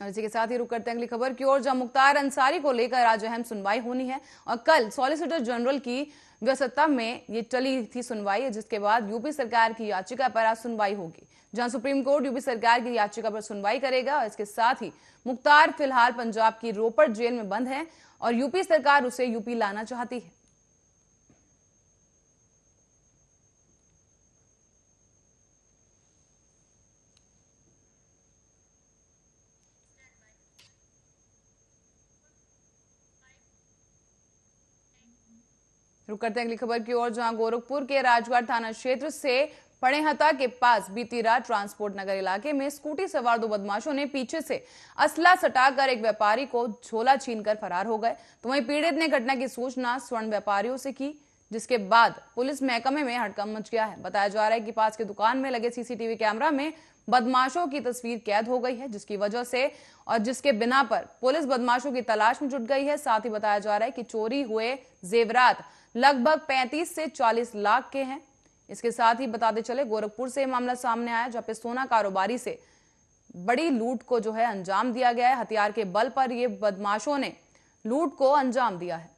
और इसी के साथ ही रुक करते हैं अगली खबर की ओर, जहां मुख्तार अंसारी को लेकर आज अहम सुनवाई होनी है। और कल सॉलिसिटर जनरल की व्यस्तता में ये टली थी सुनवाई, जिसके बाद यूपी सरकार की याचिका पर आज सुनवाई होगी, जहां सुप्रीम कोर्ट यूपी सरकार की याचिका पर सुनवाई करेगा। और इसके साथ ही मुख्तार फिलहाल पंजाब की रोपड़ जेल में बंद है और यूपी सरकार उसे यूपी लाना चाहती है। रुक करते हैं अगली खबर की ओर, जहां गोरखपुर के राजगढ़ थाना क्षेत्र से पड़ेहता के पास बीती रात ट्रांसपोर्ट नगर इलाके में स्कूटी सवार दो बदमाशों ने पीछे से असला सटाकर एक व्यापारी को झोला छीनकर फरार हो गए। तो वहीं पीड़ित ने घटना की सूचना स्वर्ण व्यापारियों से की, जिसके बाद पुलिस महकमे में हड़कंप मच गया है। बताया जा रहा है कि पास की दुकान में लगे सीसीटीवी कैमरा में बदमाशों की तस्वीर कैद हो गई है, जिसकी वजह से और जिसके बिना पर पुलिस बदमाशों की तलाश में जुट गई है। साथ ही बताया जा रहा है कि चोरी हुए जेवरात लगभग 35 से 40 लाख के हैं। इसके साथ ही बताते चले गोरखपुर से मामला सामने आया, जहां पे सोना कारोबारी से बड़ी लूट को जो है अंजाम दिया गया है। हथियार के बल पर ये बदमाशों ने लूट को अंजाम दिया है।